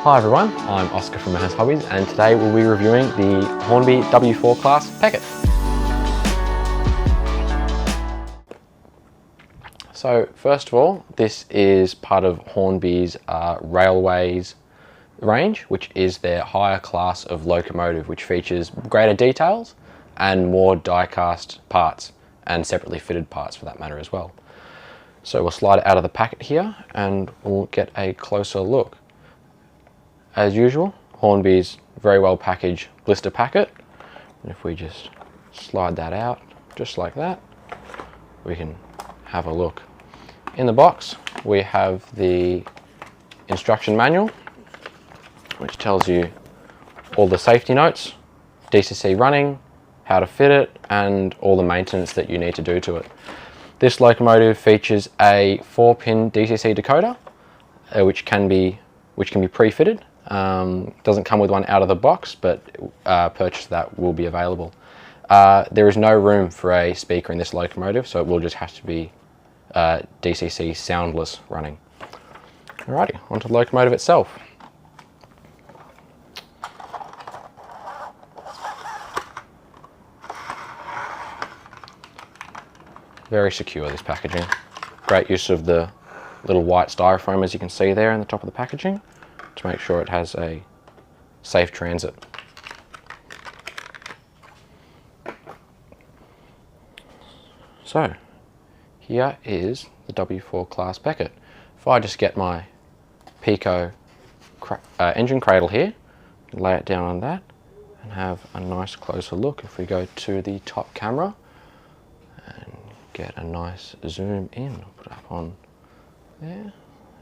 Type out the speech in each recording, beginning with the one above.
Hi everyone, I'm Oscar from Hearns Hobbies, and today we'll be reviewing the Hornby W4 Class Pocket. So first of all, this is part of Hornby's Railways range, which is their higher class of locomotive, which features greater details and more die-cast parts, and separately fitted parts for that matter as well. So we'll slide it out of the packet here and we'll get a closer look. As usual, Hornby's very well packaged blister packet, and if we just slide that out just like that, we can have a look. In the box we have the instruction manual, which tells you all the safety notes, DCC running, how to fit it, and all the maintenance that you need to do to it. This locomotive features a 4-pin DCC decoder, which can be pre-fitted. Doesn't come with one out of the box, but purchase that will be available. There is no room for a speaker in this locomotive, so it will just have to be DCC soundless running. Alrighty, onto the locomotive itself. Very secure, this packaging. Great use of the little white styrofoam, as you can see there in the top of the packaging, to make sure it has a safe transit. So here is the W4 Class Pocket. If I just get my Pico engine cradle here, lay it down on that and have a nice closer look. If we go to the top camera and get a nice zoom in, put it up on there,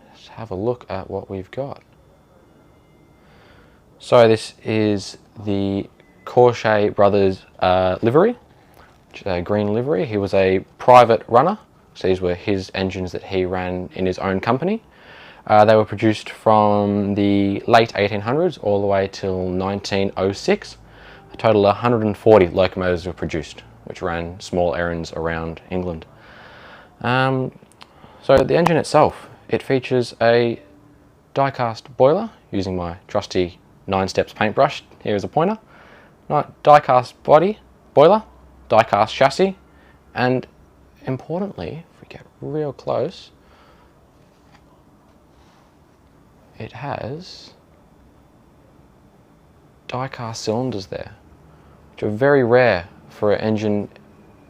let's have a look at what we've got. So this is the Crawshay brothers livery, which is a green livery. He was a private runner, so these were his engines that he ran in his own company. They were produced from the late 1800s all the way till 1906. A total of 140 locomotives were produced, which ran small errands around England. So the engine itself, it features a die-cast boiler using my trusty 9 steps paintbrush here as a pointer, die-cast body, boiler, die-cast chassis, and importantly, if we get real close, it has die-cast cylinders there, which are very rare for an engine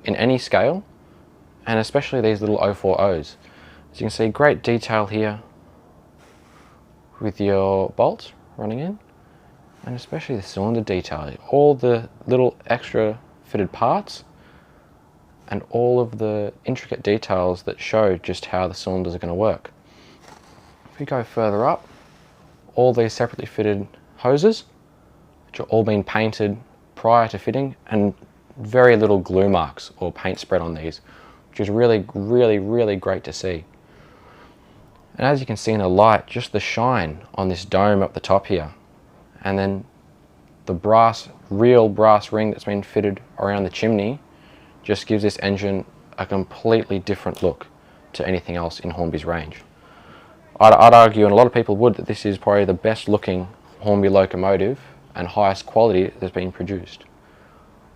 in any scale, and especially these little 040s. As you can see, great detail here with your bolts running in, and especially the cylinder detail, all the little extra fitted parts and all of the intricate details that show just how the cylinders are going to work. If we go further up, all these separately fitted hoses, which are all been painted prior to fitting, and very little glue marks or paint spread on these, which is really great to see. And as you can see in the light, just the shine on this dome up the top here, and then the real brass ring that's been fitted around the chimney, just gives this engine a completely different look to anything else in Hornby's range. I'd argue, and a lot of people would, that this is probably the best looking Hornby locomotive and highest quality that's been produced.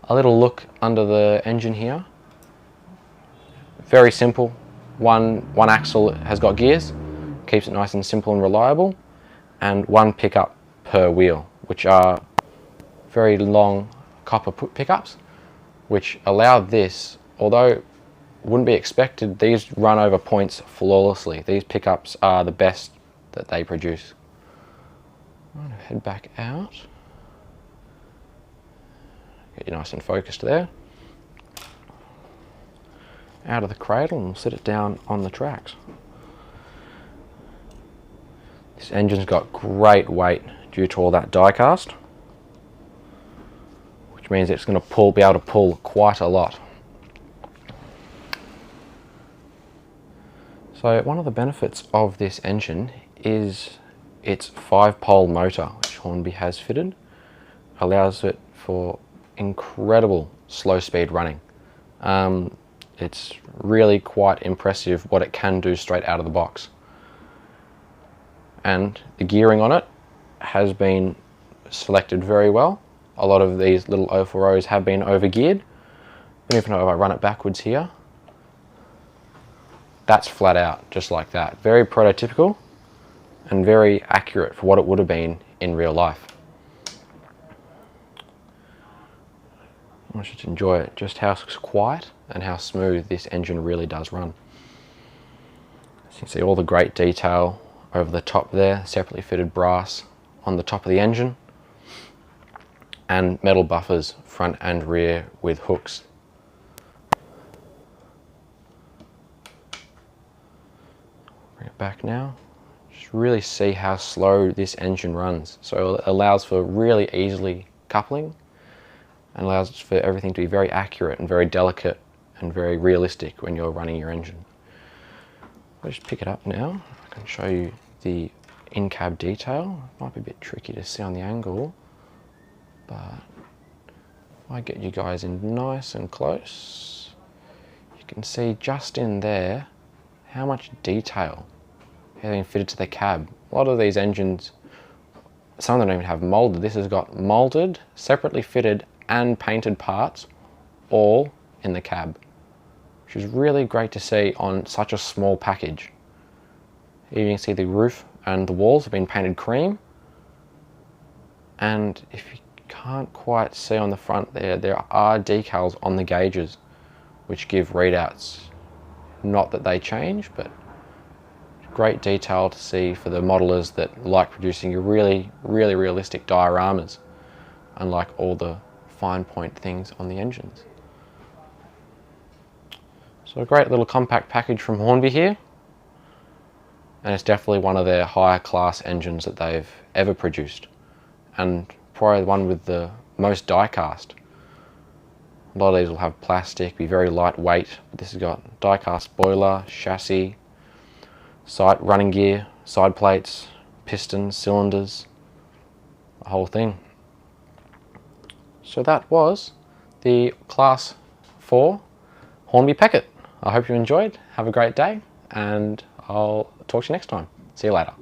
A little look under the engine here. Very simple. One axle has got gears, keeps it nice and simple and reliable, and one pickup per wheel, which are very long copper pickups, which allow this, although wouldn't be expected, these run over points flawlessly. These pickups are the best that they produce. I'm going to head back out. Get you nice and focused there. Out of the cradle, and we'll sit it down on the tracks. This engine's got great weight due to all that die cast, which means it's going to be able to pull quite a lot. So one of the benefits of this engine is its 5-pole motor, which Hornby has fitted. Allows it for incredible slow speed running. It's really quite impressive what it can do straight out of the box. And the gearing on it has been selected very well. A lot of these little 040s have been over geared. Even if I run it backwards here, that's flat out, just like that. Very prototypical and very accurate for what it would have been in real life. Let's just enjoy it, just how quiet and how smooth this engine really does run. As you can see, all the great detail over the top there, separately fitted brass on the top of the engine, and metal buffers front and rear with hooks. Bring it back now. Just really see how slow this engine runs. So it allows for really easily coupling and allows for everything to be very accurate and very delicate and very realistic when you're running your engine. I'll just pick it up now. I can show you the in-cab detail. It might be a bit tricky to see on the angle, but if I get you guys in nice and close, you can see just in there how much detail has been fitted to the cab. A lot of these engines, some of them don't even have molded. This has got molded, separately fitted and painted parts all in the cab, which is really great to see on such a small package. Here you can see the roof and the walls have been painted cream, and if you can't quite see on the front there are decals on the gauges which give readouts. Not that they change, but great detail to see for the modelers that like producing really realistic dioramas, unlike all the fine point things on the engines. So a great little compact package from Hornby here, and it's definitely one of their higher class engines that they've ever produced, and probably the one with the most die-cast. A lot of these will have plastic, be very lightweight, but this has got die-cast boiler, chassis, side running gear, side plates, pistons, cylinders, the whole thing. So that was the Class 4 Hornby Peckett. I hope you enjoyed. Have a great day, and I'll talk to you next time. See you later.